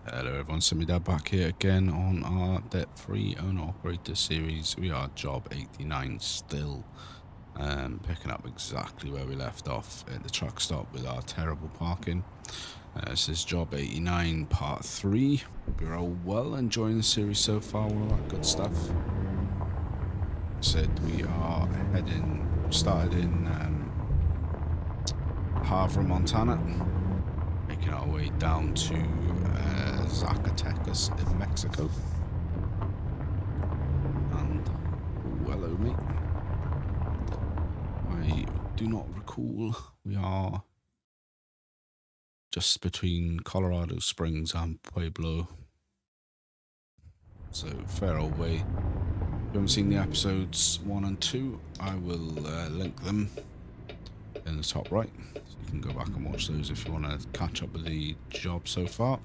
Hello everyone, Semi-Dad back here again on our debt-free owner-operator series. We are job 89 still, picking up exactly where we left off at the truck stop with our terrible parking. This is job 89 part 3. Hope you're all well, enjoying the series so far, all of that good stuff. Said we are started in Havre, Montana. Making our way down to Zacatecas in Mexico. And hello mate. I do not recall. We are just between Colorado Springs and Pueblo. So fair old way. If you haven't seen the episodes 1 and 2, I will link them in the top right. So you can go back and watch those if you want to catch up with the job so far.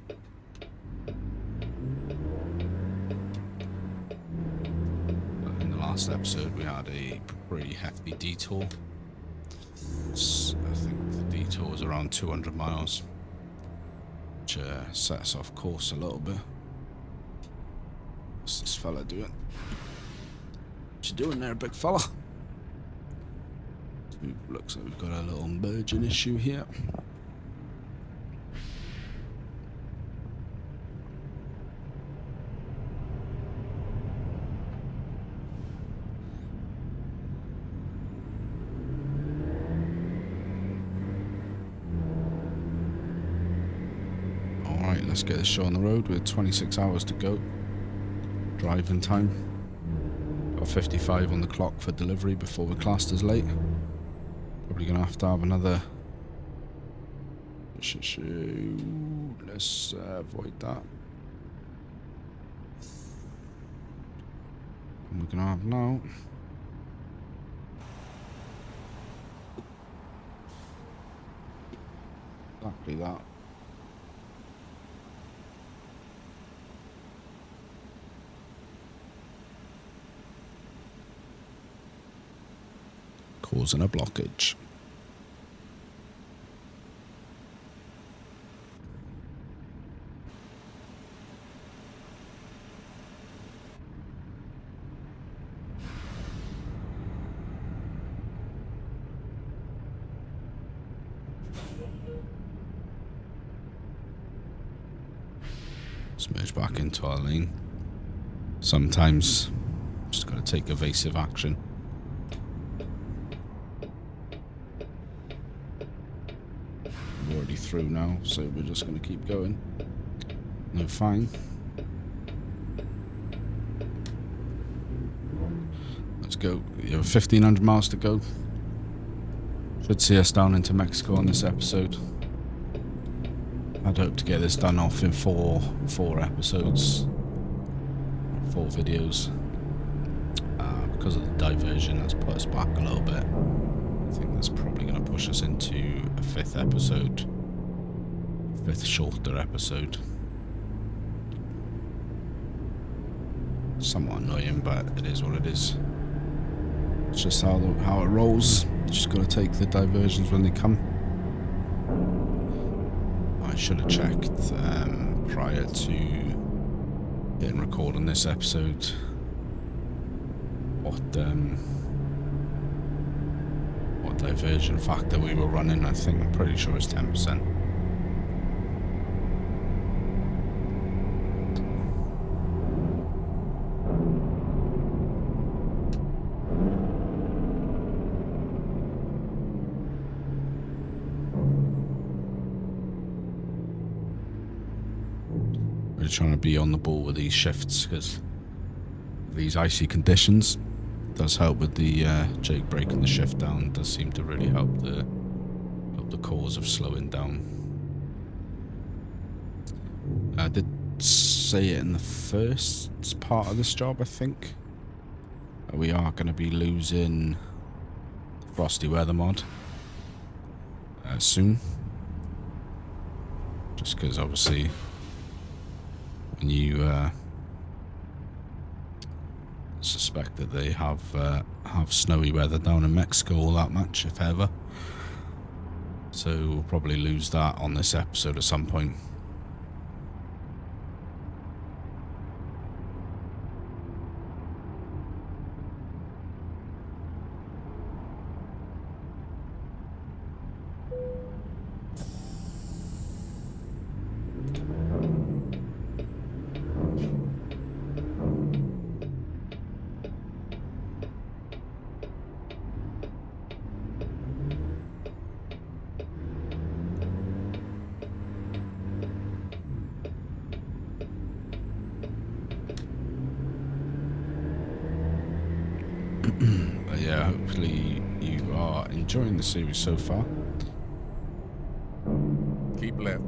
In the last episode we had a pretty hefty detour. I think the detour was around 200 miles, which set us off course a little bit. What's this fella doing? What you doing there, big fella? Looks like we've got a little merging issue here. Alright, let's get this show on the road with 26 hours to go. Driving time. Got 55 on the clock for delivery before we're classed as late. Probably gonna have to have another. Let's avoid that. And we're gonna have now. Exactly that. Causing a blockage. Let's merge back into our lane. Sometimes just gotta take evasive action. We're already through now, so we're just gonna keep going. No fine. Let's go. You have 1,500 miles to go. Should see us down into Mexico on this episode. I'd hope to get this done off in four episodes, 4 videos. Because of the diversion, that's put us back a little bit. I think that's probably going to push us into a 5th episode, 5th shorter episode. Somewhat annoying, but it is what it is. It's just how it rolls. Just got to take the diversions when they come. I should have checked prior to hitting record on this episode what diversion factor we were running. I'm pretty sure it's 10%. We're trying to be on the ball with these shifts because these icy conditions does help with the Jake breaking the shift down. Does seem to really help the cause of slowing down. I did say it in the first part of this job, I think. We are going to be losing the frosty weather mod soon. Just because obviously when you suspect that they have snowy weather down in Mexico all that much, if ever. So we'll probably lose that on this episode at some point. yeah, hopefully you are enjoying the series so far. Keep left,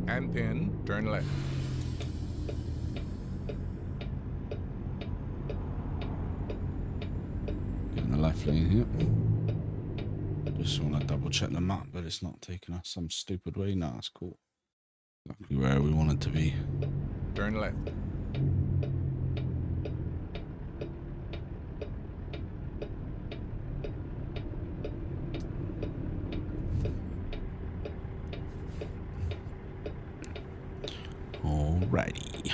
and then turn left. Getting the left lane here. Just want to double check the map that it's not taking us some stupid way. No, that's cool. Exactly where we want it to be. Turn left. Alrighty.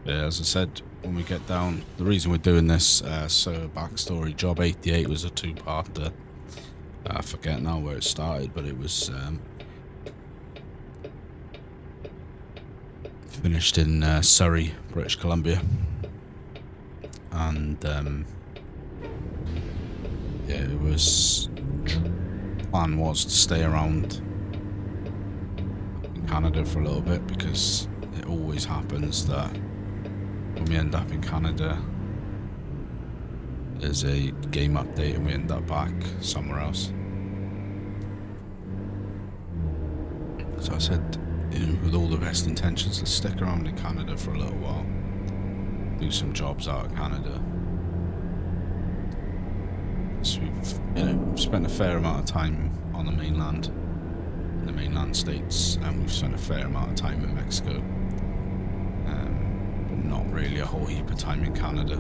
Yeah, as I said, when we get down, the reason we're doing this, so backstory, job 88 was a two-parter. I forget now where it started, but it was finished in Surrey, British Columbia. And yeah, it was, plan was to stay around in Canada for a little bit, because it always happens that when we end up in Canada, there's a game update and we end up back somewhere else. So I said, you know, with all the best intentions, let's stick around in Canada for a little while, do some jobs out of Canada. So we've, you know, spent a fair amount of time on the mainland, in the mainland states, and we've spent a fair amount of time in Mexico. But not really a whole heap of time in Canada.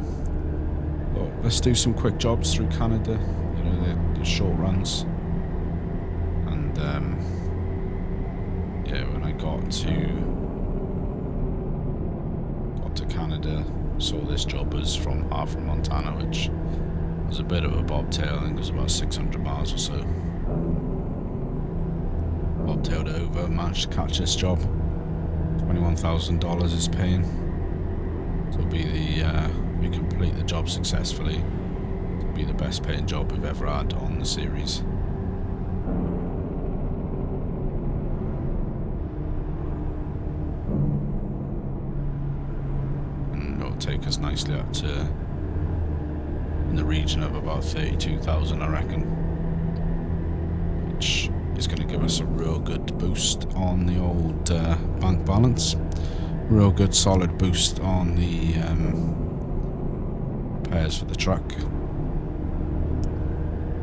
But let's do some quick jobs through Canada, you know, the short runs. And yeah, when I got to Canada, saw this job was from Hartford, Montana, which was a bit of a bobtail. I think it was about 600 miles or so. Bobtailed it over, managed to catch this job. $21,000 is paying. So it'll be we complete the job successfully, it'll be the best paying job we've ever had on the series. And it'll take us nicely up to in the region of about 32,000, I reckon, which is going to give us a real good boost on the old bank balance. Real good solid boost on the repairs for the truck.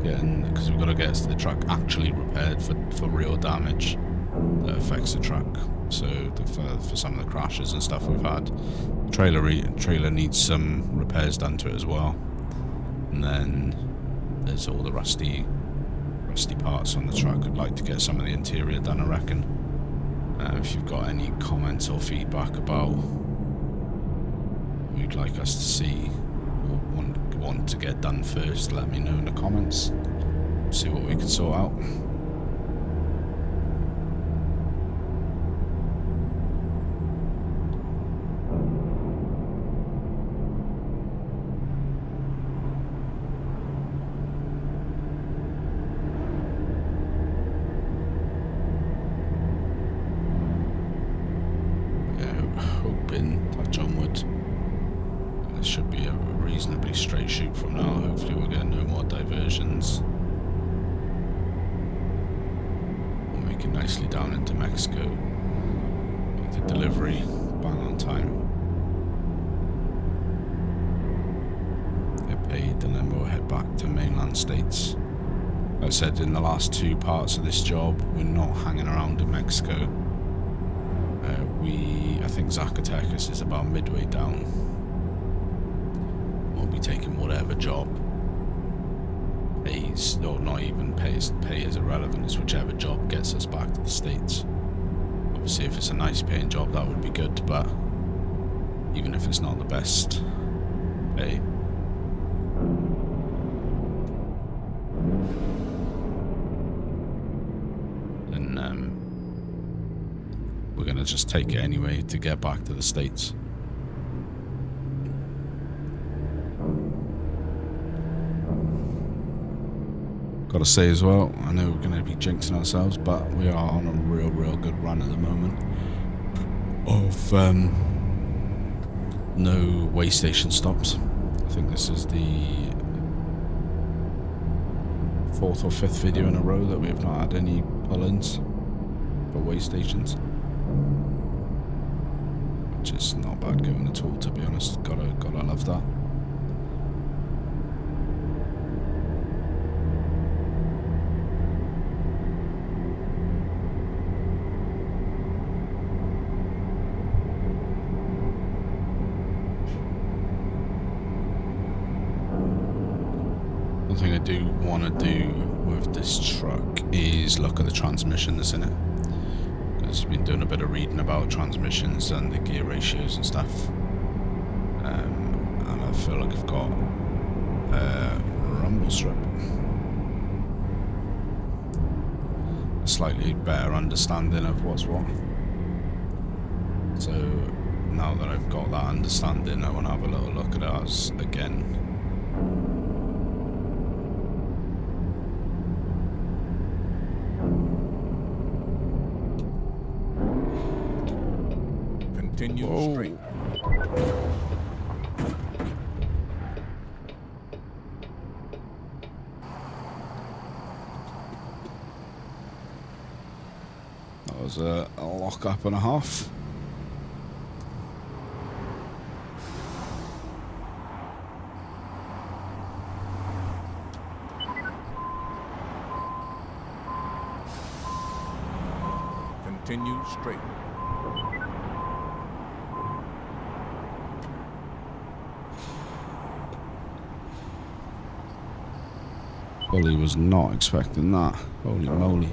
Because we've got to get the truck actually repaired for real damage that affects the truck. So for some of the crashes and stuff we've had, trailer needs some repairs done to it as well. And then there's all the rusty parts on the truck. I'd like to get some of the interior done, I reckon. If you've got any comments or feedback about what you'd like us to see or want to get done first, let me know in the comments. See what we can sort out. Touch on wood. This should be a reasonably straight shoot from now. Hopefully we'll get no more diversions. We'll make it nicely down into Mexico. Make the delivery bang on time. Get paid, and then we'll head back to mainland states. Like I said, in the last two parts of this job, we're not hanging around in Mexico. I think Zacatecas is about midway down. We'll be taking whatever job pays, or not even pays, pay is irrelevant, it's whichever job gets us back to the States. Obviously if it's a nice paying job that would be good, but even if it's not the best pay, then we're gonna just take it anyway to get back to the States. Gotta say as well, I know we're gonna be jinxing ourselves, but we are on a real good run at the moment of no way station stops. I think this is the 4th or 5th video in a row that we have not had any pull-ins for way stations. Which is not bad going at all, to be honest. Gotta love that. One thing I do want to do with this truck is look at the transmission that's in it. Because I've been doing a bit of reading about transmissions and the gear ratios and stuff. And I feel like I've got a rumble strip. A slightly better understanding of what's what. So now that I've got that understanding, I want to have a little look at ours again. Continue straight. That was a lock up and a half. Continue straight. Fully was not expecting that. Holy moly.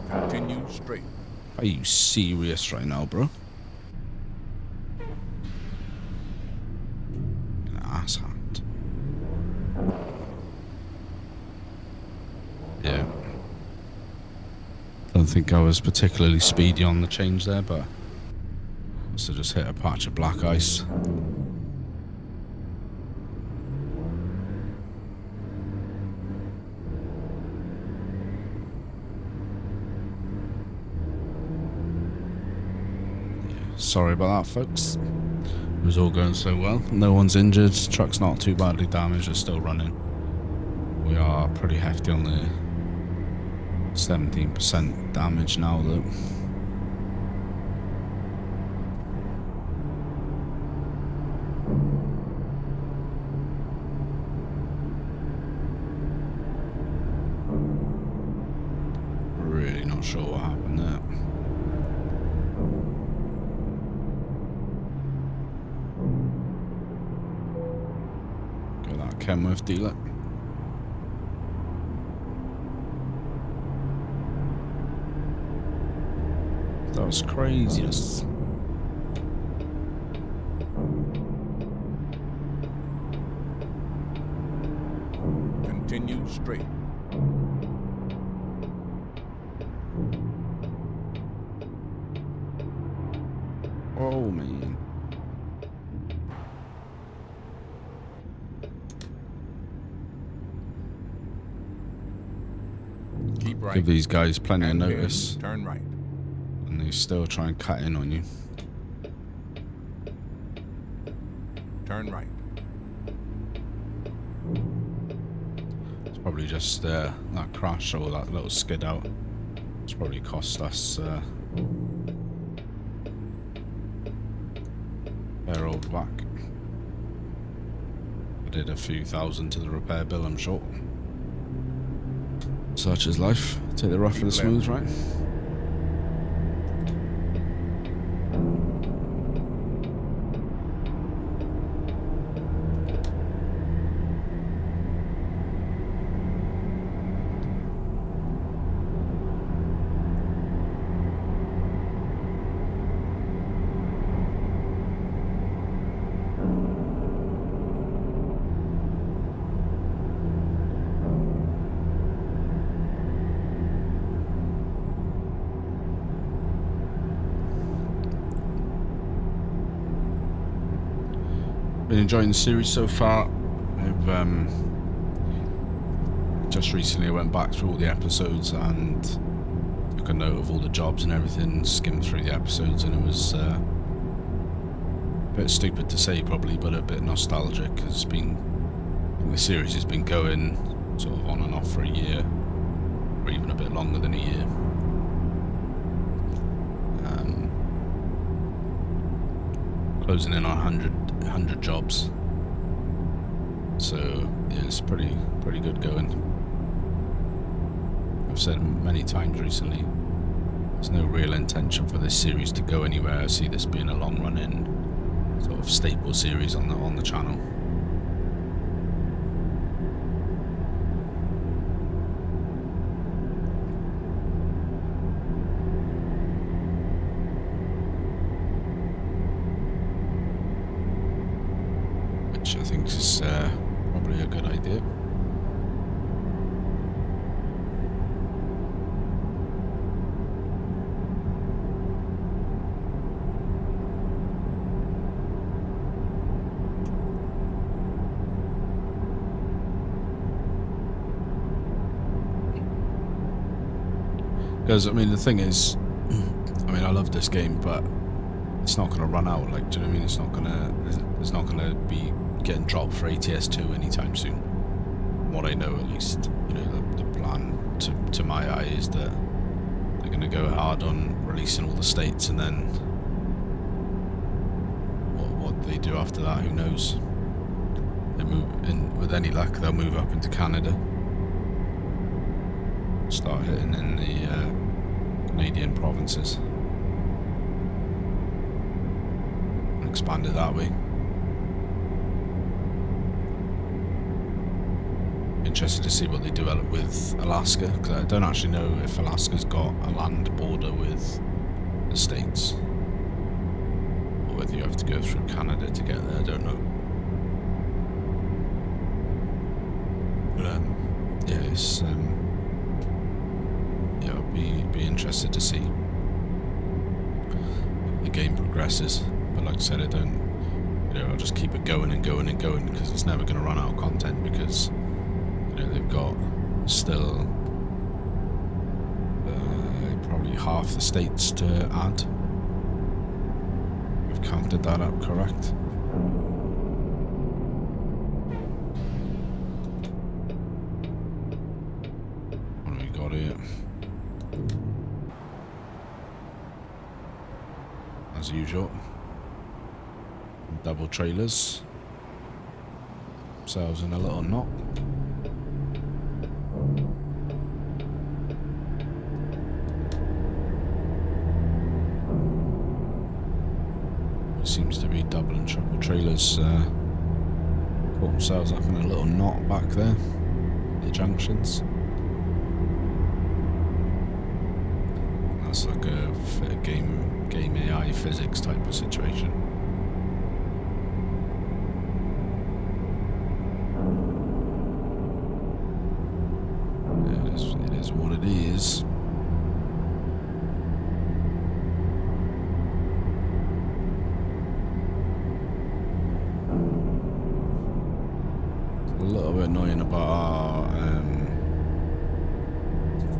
Continue straight. Are you serious right now, bro? An ass hand. Yeah. Don't think I was particularly speedy on the change there, but must have just hit a patch of black ice. Sorry about that, folks. It was all going so well. No one's injured. Truck's not too badly damaged. It's still running. We are pretty hefty on the 17% damage now, though. Really not sure what happened there. Kenworth dealer. That was craziness. Continue straight. Oh man. Keep right. Give these guys plenty of notice. Turn right. And they still try and cut in on you. Turn right. It's probably just that crash or that little skid out. It's probably cost us their old whack. I did a few thousand to the repair bill, I'm sure. Such is life. Take the rough and the smooth, right? Been enjoying the series so far. I've just recently I went back through all the episodes and took a note of all the jobs and everything, skimmed through the episodes, and it was a bit stupid to say probably, but a bit nostalgic. It's been, the series has been going sort of on and off for a year, or even a bit longer than a year. Closing in on 100 jobs. So yeah, it's pretty good going. I've said many times recently, there's no real intention for this series to go anywhere. I see this being a long-running sort of staple series on the channel. Which I think is probably a good idea. Because, I mean, the thing is, I mean, I love this game, but it's not going to run out. Like, do you know what I mean? It's not going to be getting dropped for ATS 2 anytime soon. From what I know, at least, you know, the plan to my eye is that they're going to go hard on releasing all the states, and then what they do after that, who knows? They move in, with any luck, they'll move up into Canada. Start hitting in the Canadian provinces and expand it that way. Interested to see what they develop with Alaska, because I don't actually know if Alaska's got a land border with the States, or whether you have to go through Canada to get there. I don't know. But yeah, it's yeah, I'll be interested to see the game progresses. But like I said, I don't, you know, I'll just keep it going and going and going, because it's never going to run out of content, because, you know, they've got still probably half the states to add. I've counted that up correct. What have we got here? As usual, double trailers, themselves in a little knot. It seems to be double and triple trailers caught themselves up in a little knot back there, the junctions. That's like a game AI physics type of situation. It is what it is. It's a little bit annoying about our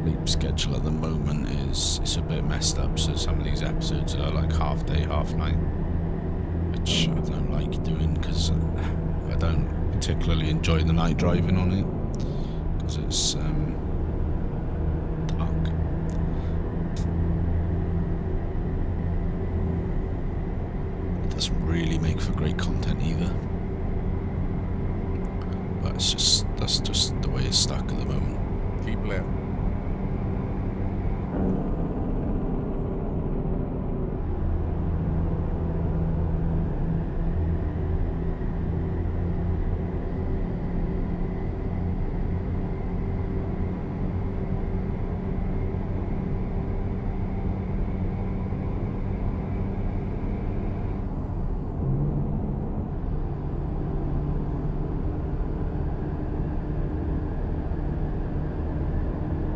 sleep schedule at the moment. Is it's a bit messed up, so some of these episodes are like half day, half night, which I don't like doing, because I don't particularly enjoy the night driving on it, because it's dark. It doesn't really make for great content either, but that's just the way it's stuck at the moment. Keep left.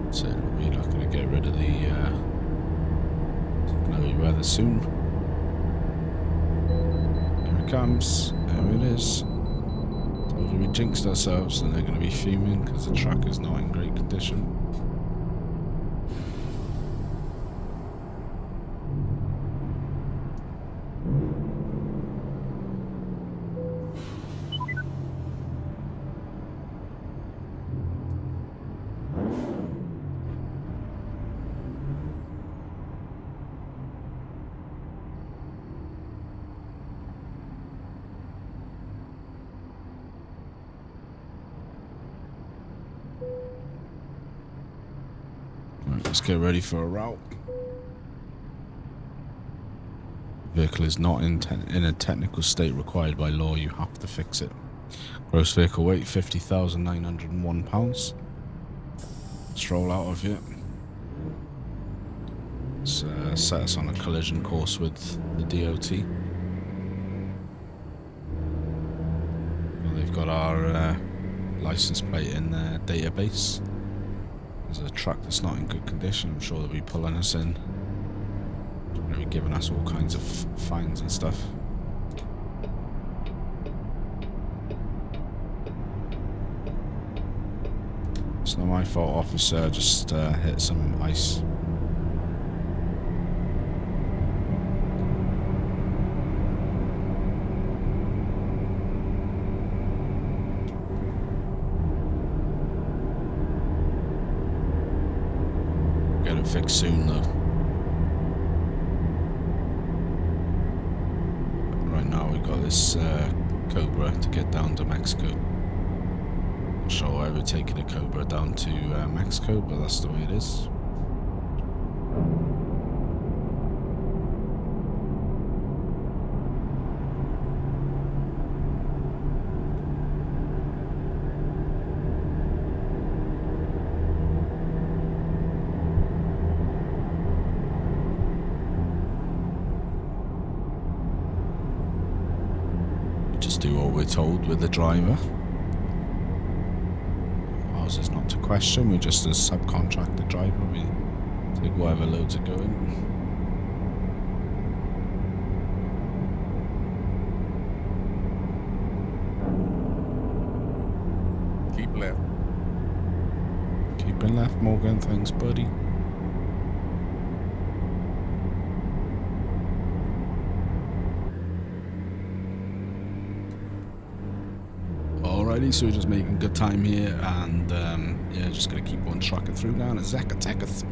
So we're not going to get rid of the snowy weather soon. Here it comes. There it is. Told you we jinxed ourselves, and they're going to be fuming because the truck is not in great condition. let's get ready for a route. Vehicle is not in a technical state required by law. You have to fix it. Gross vehicle weight 50,901 pounds. Let's roll out of here. Let's set us on a collision course with the DOT. Well, they've got our license plate in their database. There's a truck that's not in good condition. I'm sure they'll be pulling us in. They'll be giving us all kinds of fines and stuff. It's not my fault, officer. I just hit some ice. Get it fixed soon, though. Right now, we've got this Cobra to get down to Mexico. Not sure why we're taking a Cobra down to Mexico, but that's the way it is. Just do what we're told with the driver. Ours is not to question, we're just a subcontractor driver. We take whatever loads are going. Keep left. Keeping left, Morgan, thanks, buddy. Alrighty, so we're just making good time here, and yeah, just gonna keep on trucking through down at Zacatecas.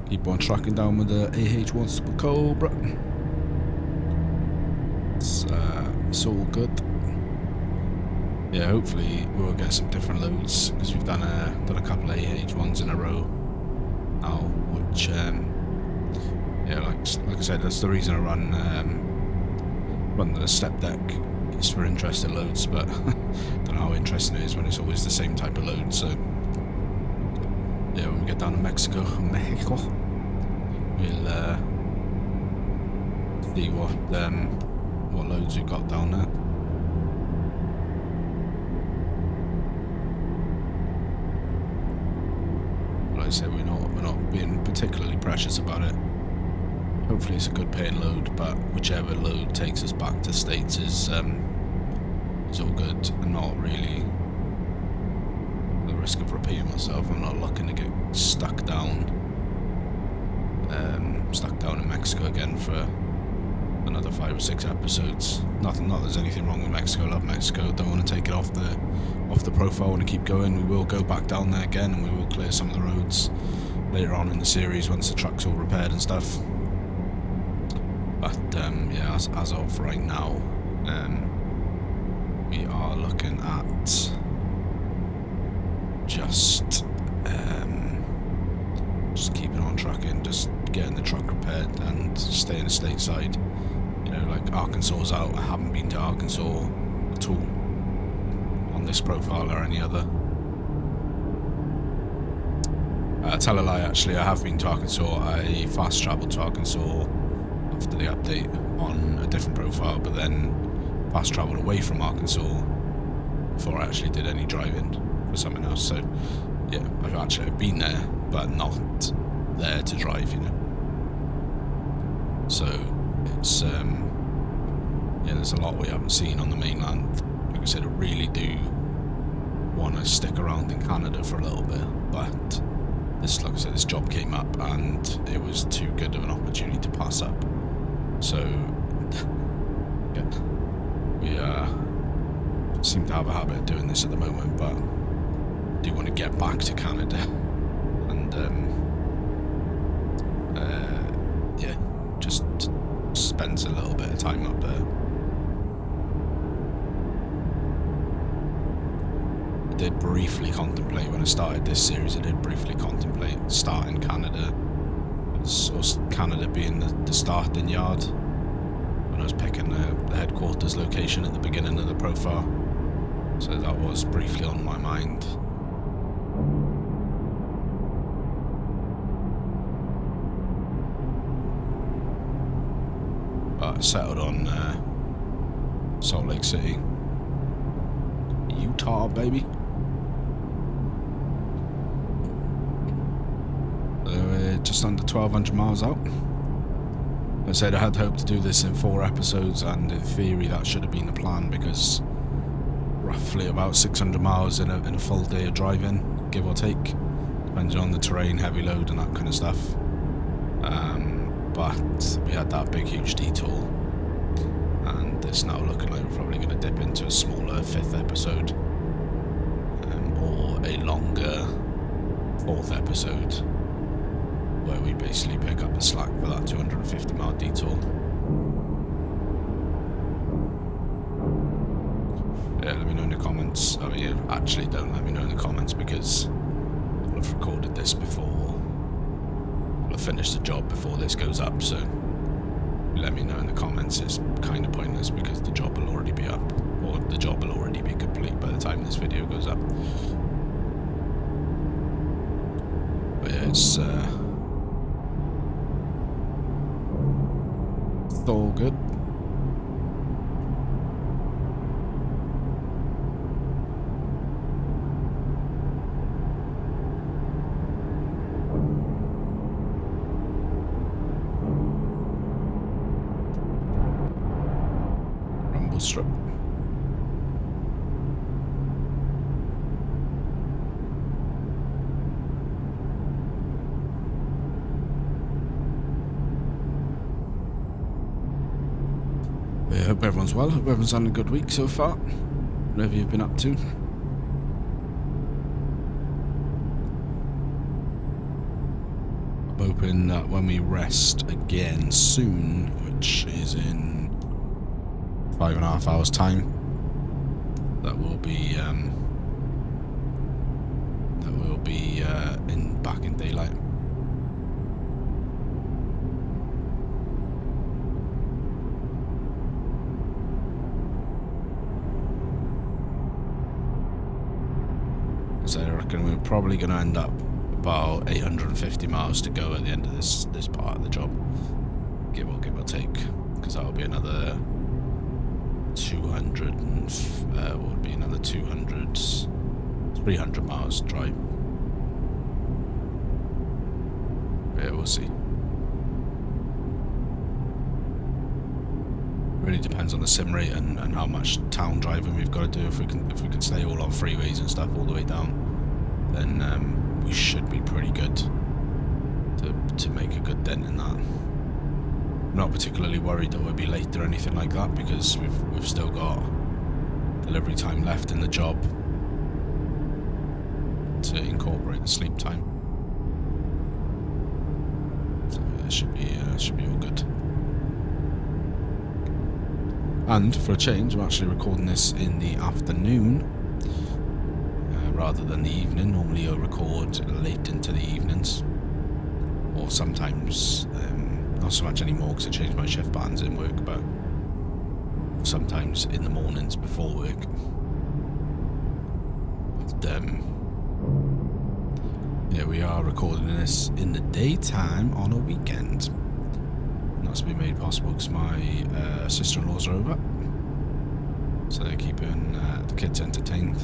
Keep on trucking down with the AH-1 Super Cobra. It's all good. Yeah, hopefully we'll get some different loads, because we've done a couple of AH-1s in a row now, which yeah, like I said, that's the reason I run the step deck. It's for interesting loads, but don't know how interesting it is when it's always the same type of load. So yeah, when we get down to Mexico, we'll see what loads we've got down there. Like I said, we're not being particularly precious about it. Hopefully it's a good paying load, but whichever load takes us back to States is all good. I'm not really at the risk of repeating myself. I'm not looking to get stuck down in Mexico again for another 5 or 6 episodes. Not there's anything wrong with Mexico. I love Mexico. Don't want to take it off the profile. I want to keep going. We will go back down there again, and we will clear some of the roads later on in the series once the truck's all repaired and stuff. But yeah, as of right now, we are looking at just keeping on trucking, just getting the truck repaired and staying stateside. You know, like Arkansas's out. I haven't been to Arkansas at all on this profile or any other. Tell a lie, actually, I have been to Arkansas. I fast travelled to Arkansas after the update on a different profile, but then fast travelled away from Arkansas before I actually did any driving for someone else. So yeah, I've been there, but not there to drive, you know. So it's yeah, there's a lot we haven't seen on the mainland. Like I said, I really do want to stick around in Canada for a little bit, but this, like I said, this job came up and it was too good of an opportunity to pass up. So yeah, we seem to have a habit of doing this at the moment, but I do want to get back to Canada and yeah, just spend a little bit of time up there. did briefly contemplate, when I started this series, I did briefly contemplate starting Canada, or Canada being the starting yard, when I was picking the headquarters location at the beginning of the profile. So that was briefly on my mind. But I settled on Salt Lake City, Utah, baby. So we're just under 1,200 miles out. I said I had hoped to do this in 4 episodes, and in theory that should have been the plan, because roughly about 600 miles in a full day of driving, give or take, depending on the terrain, heavy load and that kind of stuff. But we had that big huge detour, and it's now looking like we're probably going to dip into a smaller 5th episode, or a longer 4th episode, where we basically pick up the slack for that 250 mile detour. Yeah, let me know in the comments. I mean, actually don't let me know in the comments, because I'll have recorded this before, I'll have finished the job before this goes up, so let me know in the comments is kind of pointless, because the job will already be up, or the job will already be complete by the time this video goes up. But yeah, it's all good. Rumble strip. I hope everyone's well. Hope everyone's had a good week so far, whatever you've been up to. I'm hoping that when we rest again soon, which is in 5.5 hours time, that we'll be back in daylight. So I reckon we're probably going to end up about 850 miles to go at the end of this part of the job, give or take, because that'll be another 200 and what would be another 300 miles drive. Yeah, we'll see. Really depends on the sim rate and how much town driving we've got to do. If we can stay all on freeways and stuff all the way down, then we should be pretty good to make a good dent in that. I'm not particularly worried that we'll be late or anything like that, because we've still got delivery time left in the job to incorporate the sleep time. So it should be all good. And for a change, I'm actually recording this in the afternoon rather than the evening. Normally I'll record late into the evenings, or sometimes not so much anymore because I changed my shift patterns in work, but sometimes in the mornings before work. But yeah, we are recording this in the daytime on a weekend. That's been made possible because my sister-in-laws are over, so they're keeping the kids entertained.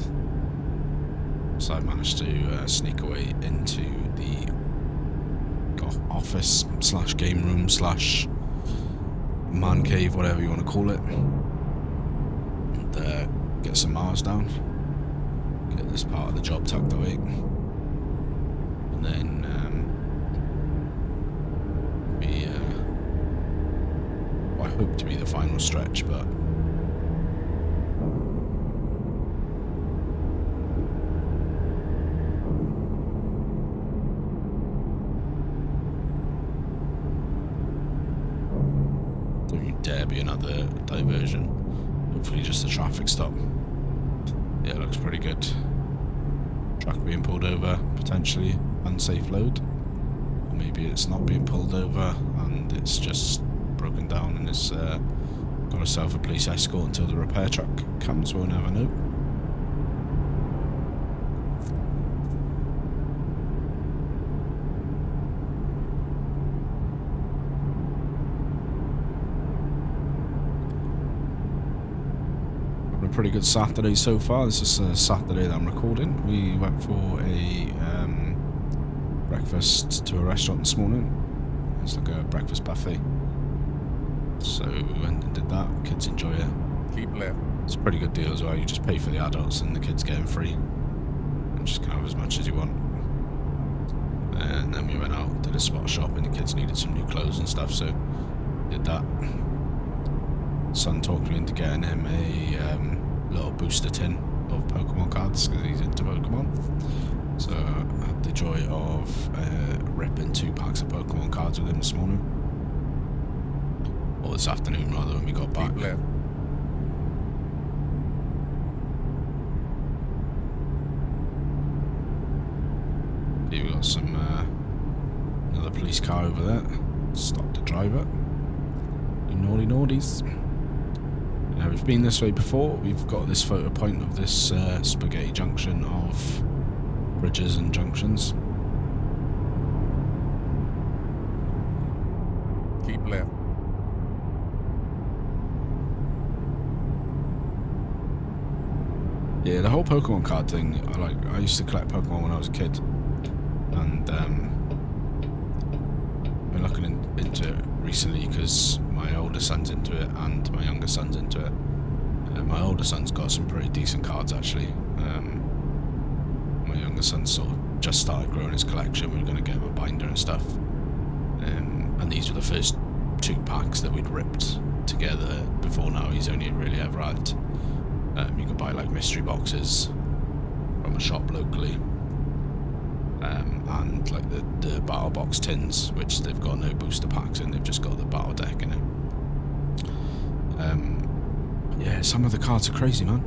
So I managed to sneak away into the office / game room / man cave, whatever you want to call it, and get some miles down, get this part of the job tucked away, and then I hope to be the final stretch, but don't you dare be another diversion. Hopefully just a traffic stop. Yeah, it looks pretty good. truck being pulled over, potentially unsafe load. Or maybe it's not being pulled over and it's just broken down and it's got itself a police escort until the repair truck comes. We'll never know. A pretty good Saturday so far. This is a Saturday that I'm recording. We went for a breakfast to a restaurant this morning. It's like a breakfast buffet. So we went and did that. Kids enjoy it. Keep left. It's a pretty good deal as well. You just pay for the adults and the kids get them free. And just can have as much as you want. And then we went out, did a spot shopping. The kids needed some new clothes and stuff, so did that. Son talked me into getting him a little booster tin of Pokemon cards because he's into Pokemon. So I had the joy of ripping 2 packs of Pokemon cards with him this morning. Or this afternoon rather, when we got back. Keep left. Here we got some another police car over there. Stop the driver. You naughty naughties. Now we've been this way before. We've got this photo point of this spaghetti junction of bridges and junctions. Keep left. Yeah, the whole Pokemon card thing. I used to collect Pokemon when I was a kid, and I've been looking into it recently because my older son's into it and my younger son's into it. My older son's got some pretty decent cards actually. My younger son sort of just started growing his collection. We were going to get him a binder and stuff, and these were the first 2 packs that we'd ripped together. Before now, he's only really ever had. You can buy like mystery boxes from a shop locally, and like the battle box tins, which they've got no booster packs in, they've just got the battle deck in it. Yeah, some of the cards are crazy, man.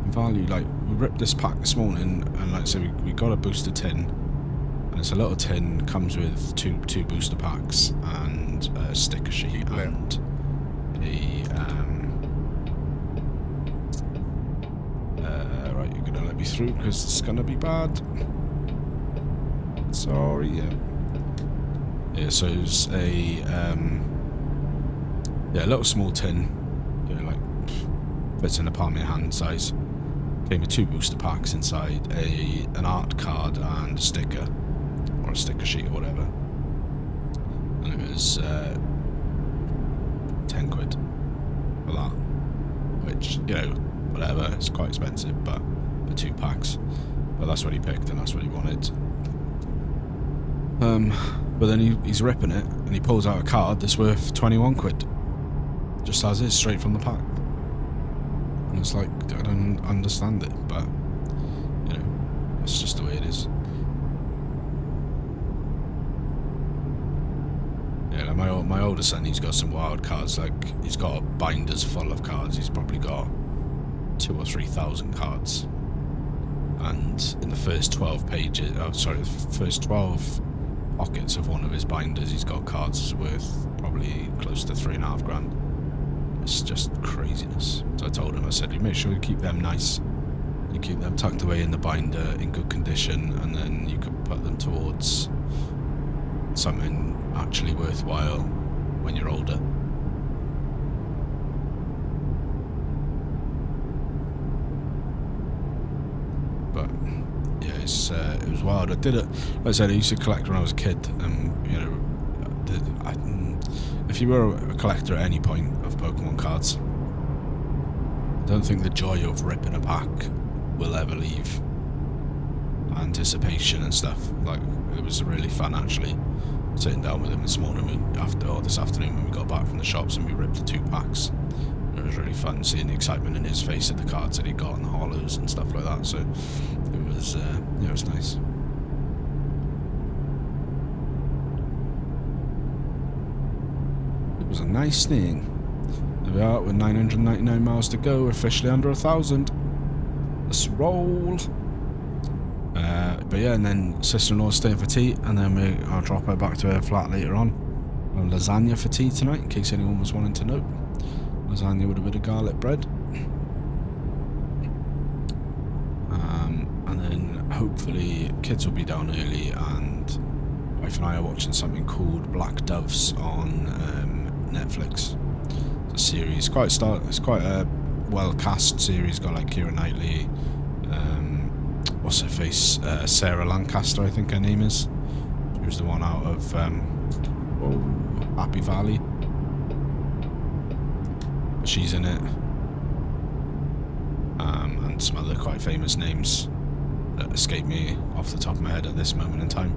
In value, like we ripped this pack this morning, and like I said, we got a booster tin, and it's a little tin, comes with two booster packs and a sticker sheet and a right, you're gonna let me through because it's gonna be bad. Sorry, yeah. Yeah, so it's a a little small tin, you know, like fits in the palm of your hand size. Came with 2 booster packs inside, an art card and a sticker, or a sticker sheet or whatever. And it was 10 quid for that, which, you know, whatever, it's quite expensive, but for 2 packs. But that's what he picked and that's what he wanted. But then he's ripping it and he pulls out a card that's worth 21 quid. Just as is, straight from the pack. And it's like, I don't understand it, but, you know, that's just the way it is. Yeah, like my older son, he's got some wild cards, like, he's got binders full of cards, he's probably got 2,000 or 3,000 cards. And in the first 12 pages, the first 12 pockets of one of his binders, he's got cards worth probably close to 3.5 grand. It's just craziness. So I told him, I said, you make sure you keep them nice. You keep them tucked away in the binder in good condition, and then you could put them towards something actually worthwhile when you're older. But yeah, it was wild. I did it. Like I said, I used to collect when I was a kid, and you know, if you were a collector at any point of Pokemon cards, I don't think the joy of ripping a pack will ever leave. Anticipation and stuff, like, it was really fun actually sitting down with him this morning this afternoon when we got back from the shops and we ripped the 2 packs. It was really fun seeing the excitement in his face at the cards that he got and the hollows and stuff like that, so it was yeah, it was nice. It was a nice thing. There we are, with 999 miles to go, officially under 1,000. Let's roll. but yeah, and then sister-in-law's staying for tea, and then I'll drop her back to her flat later on. Lasagna for tea tonight, in case anyone was wanting to know. Lasagna with a bit of garlic bread. And then hopefully kids will be down early, and wife and I are watching something called Black Doves on Netflix. It's a series, it's quite a well cast series. Got like Keira Knightley, what's her face, Sarah Lancaster, I think her name is. She was the one out of Happy Valley. But she's in it, and some other quite famous names that escape me off the top of my head at this moment in time.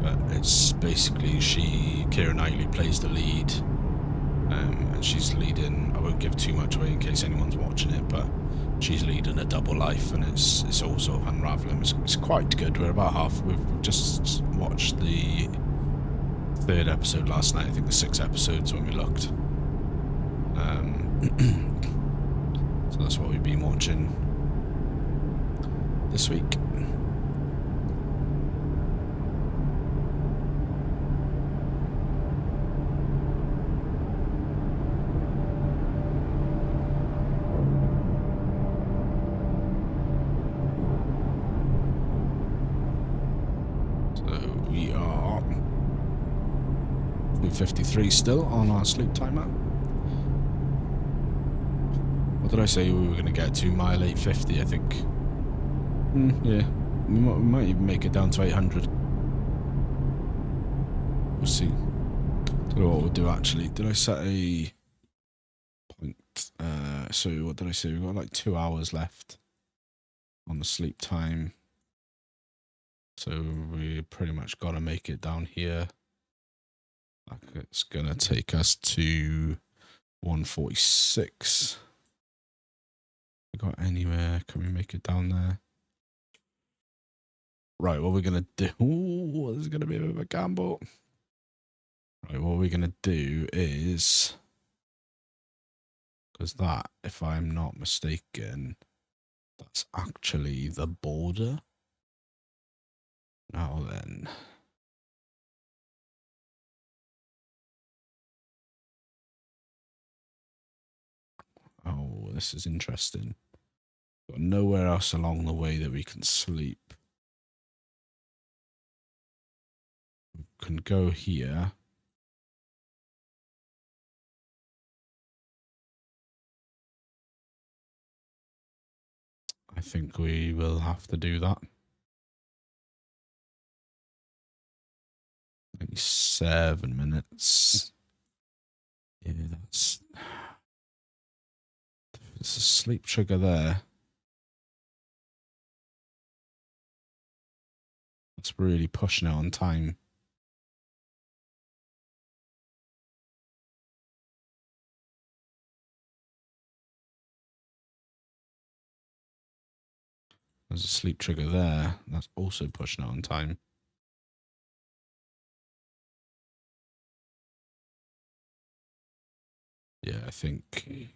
But it's basically Keira Knightley plays the lead, and she's leading, I won't give too much away in case anyone's watching it, but she's leading a double life, and it's all sort of unravelling. It's quite good. We're about half, we've just watched the 3rd episode last night, I think the 6 episodes when we looked. So that's what we've been watching this week. So we are 2:53 still on our sleep timer. What did I say we were going to get to? Mile 850, I think. Yeah, we might even make it down to 800. We'll see. Don't know what we'll do actually. Did I set a point? So what did I say? We've got like 2 hours left on the sleep time. So we pretty much got to make it down here. Like it's going to take us to 146. We got anywhere? Can we make it down there? Right, what we're gonna do? Ooh, this is gonna be a bit of a gamble. Right, what we're gonna do is, because that, if I'm not mistaken, that's actually the border. Now then. Oh, this is interesting. Got nowhere else along the way that we can sleep. We can go here. I think we will have to do that. 97 minutes. Yeah, there's a sleep trigger there. That's really pushing it on time. There's a sleep trigger there. That's also pushing it on time. Yeah, I think.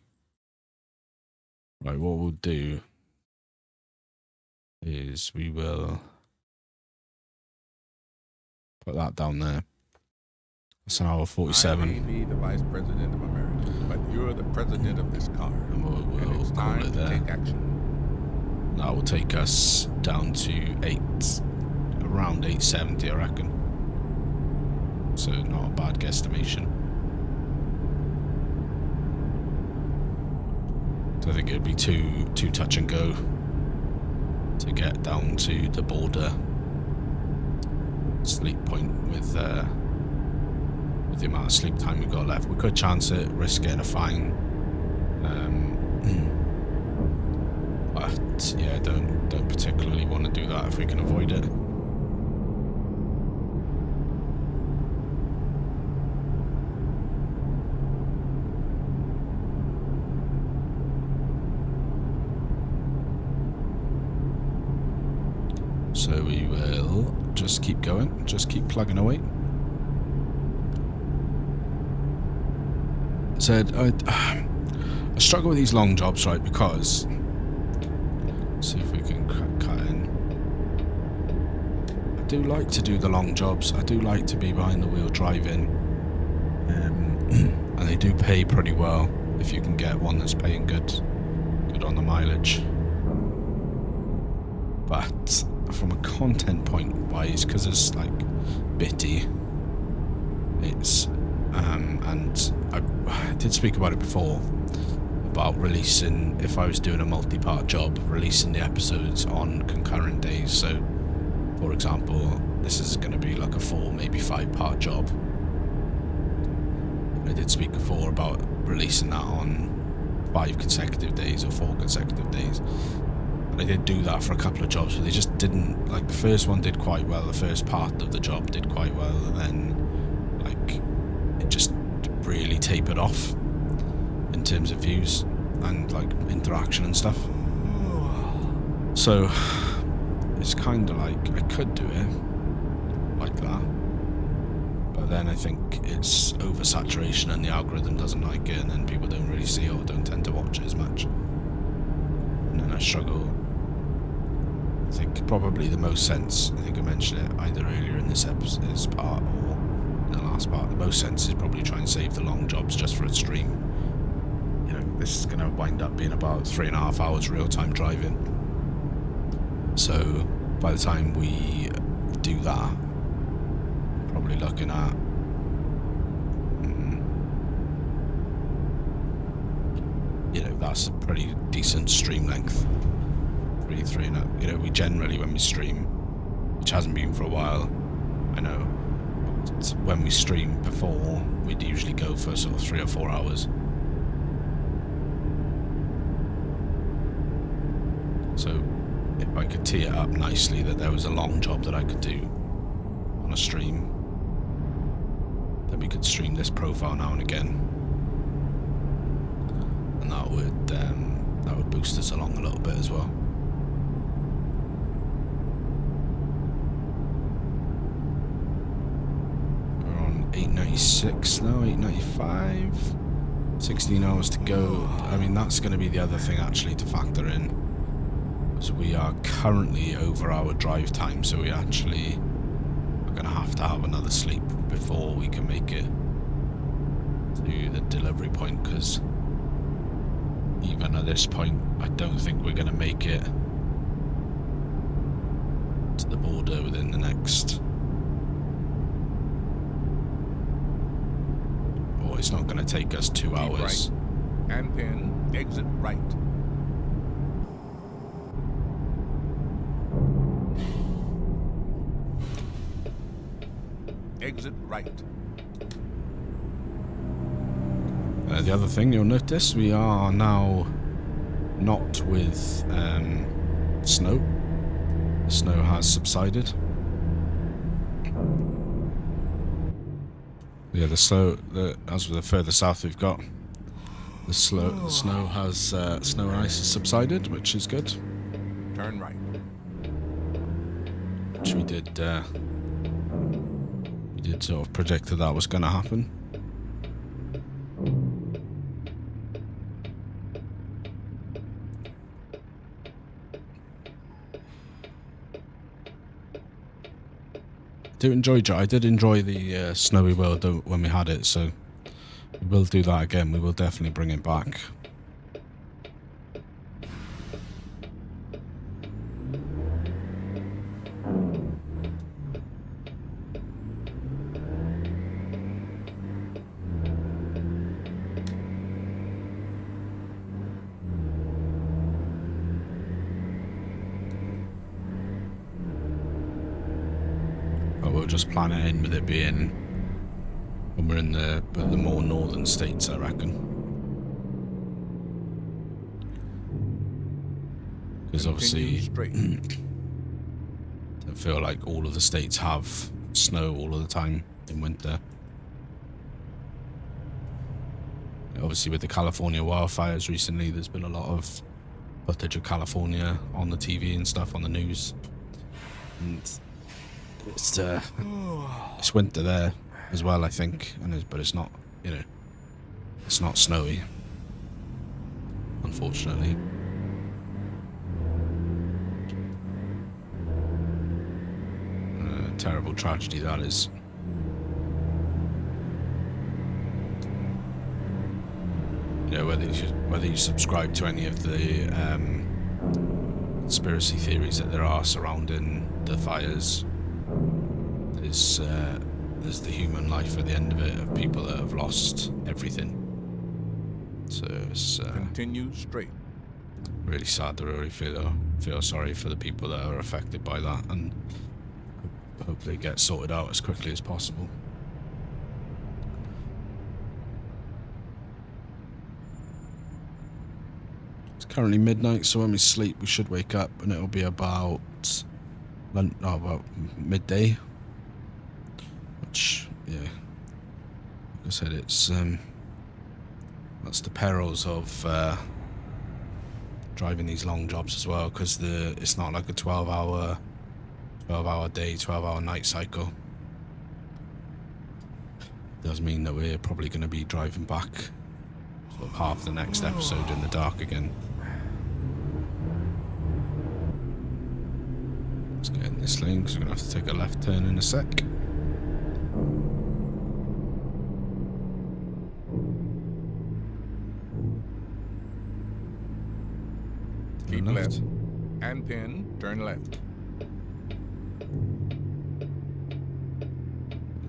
Right, what we'll do is we will put that down there. That's an hour 47. I may be the vice president of America, but you're the president of this car. And we'll it's call time it to there. take action. That will take us down to around 870, I reckon. So not a bad guesstimation. So I think it'd be too touch and go to get down to the border sleep point with the amount of sleep time we've got left. We could chance it, risk getting a fine. But yeah, don't particularly want to do that if we can avoid it. So we will just keep going, just keep plugging away. Said I struggle with these long jobs, right? Because let's see if we can cut in. do like to do the long jobs. I do like to be behind the wheel driving, and they do pay pretty well if you can get one that's paying good on the mileage. But from a content point wise, because it's like bitty, it's and I did speak about it before, about releasing, if I was doing a multi-part job, releasing the episodes on concurrent days. So for example, this is going to be like a 4, maybe 5-part job. I did speak before about releasing that on 5 consecutive days or 4 consecutive days. And I did do that for a couple of jobs, but they just didn't, like, the first one did quite well, the first part of the job did quite well, and then, like, it just really tapered off in terms of views and, like, interaction and stuff. So it's kind of like, I could do it like that, but then I think it's oversaturation and the algorithm doesn't like it, and then people don't really see it or don't tend to watch it as much, and then I struggle. I think probably the most sense, I think I mentioned it either earlier in this episode, this part, or in the last part, the most sense is probably try and save the long jobs just for a stream. You know, this is going to wind up being about 3.5 hours real-time driving. So by the time we do that, probably looking at you know, that's a pretty decent stream length. 3 and you know, we generally, when we stream, which hasn't been for a while, I know, when we stream before, we'd usually go for sort of 3 or 4 hours. So if I could tee it up nicely that there was a long job that I could do on a stream, then we could stream this profile now and again, and that would boost us along a little bit as well. We're on 896 now, 895, 16 hours to go. I mean, that's going to be the other thing actually to factor in. So we are currently over our drive time, so we actually are going to have another sleep before we can make it to the delivery point, because even at this point I don't think we're going to make it to the border within the next, or it's not going to take us 2 hours. Right. And then exit right. Exit right. The other thing you'll notice, we are now not with snow. The snow has subsided. Yeah, as the further south we've got, the snow has snow and ice has subsided, which is good. Turn right. Which we did sort of predicted that was going to happen. I did enjoy the snowy world when we had it, so we will do that again. We will definitely bring it back. We'll just plan it in with it being when we're in the more northern states, I reckon. Because obviously I feel like all of the states have snow all of the time in winter. Obviously with the California wildfires recently, there's been a lot of footage of California on the TV and stuff on the news. And it's winter there as well, I think, but it's not, you know, it's not snowy, unfortunately. terrible tragedy that is. You know, whether you subscribe to any of the conspiracy theories that there are surrounding the fires, there's the human life at the end of it of people that have lost everything. So it's Continue straight. really sad to really feel sorry for the people that are affected by that, and hopefully get sorted out as quickly as possible. It's currently midnight, so when we sleep we should wake up and it'll be about midday, which, yeah, like I said, it's that's the perils of driving these long jobs as well, because it's not like a 12-hour day, 12-hour night cycle. It does mean that we're probably going to be driving back sort of half the next episode in the dark again. Let's get in this lane because we're going to have to take a left turn in a sec. Keep left. And pin, turn left.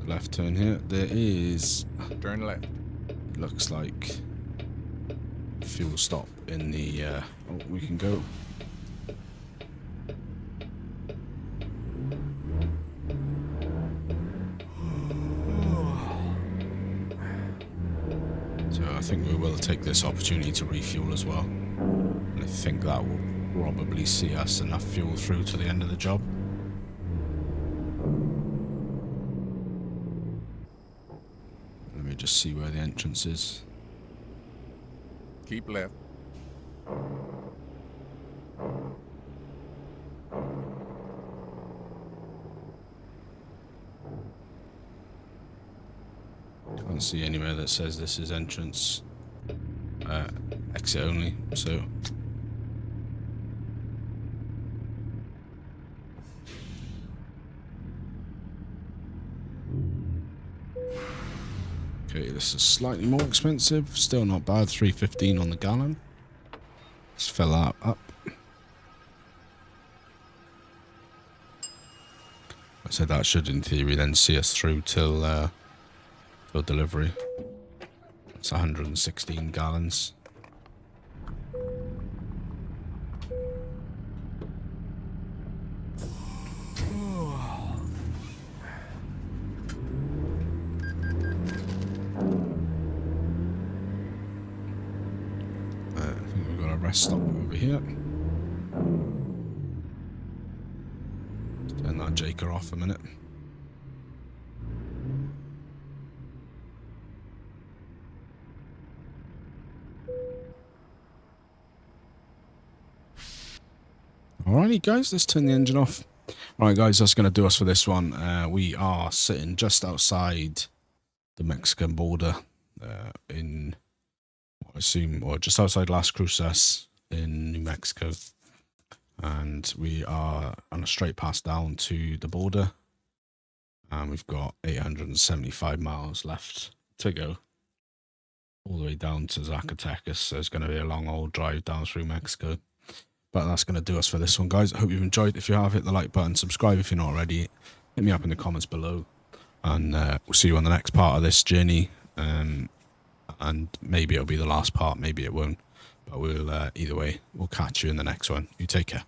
Left turn here. There is, Turn left. looks like, fuel stop in the oh, we can go. So I think we will take this opportunity to refuel as well, and I think that will probably see us enough fuel through to the end of the job. Let me just see where the entrance is. Keep left. Can't see anywhere that says this is entrance, exit only, so okay, this is slightly more expensive, still not bad, $3.15 on the gallon. Let's fill that up. I said that should in theory then see us through till delivery. It's 116 gallons. I think we've got a rest stop over here. Let's turn that Jaker off a minute. Alrighty guys, let's turn the engine off. Alright guys, that's going to do us for this one. We are sitting just outside the Mexican border in, I assume, or just outside Las Cruces in New Mexico. And we are on a straight pass down to the border. And we've got 875 miles left to go. All the way down to Zacatecas. So it's going to be a long old drive down through Mexico. But that's going to do us for this one, guys. I hope you've enjoyed. If you have, hit the like button, subscribe if you're not already. Hit me up in the comments below. And we'll see you on the next part of this journey. And maybe it'll be the last part, maybe it won't. But we'll either way, we'll catch you in the next one. You take care.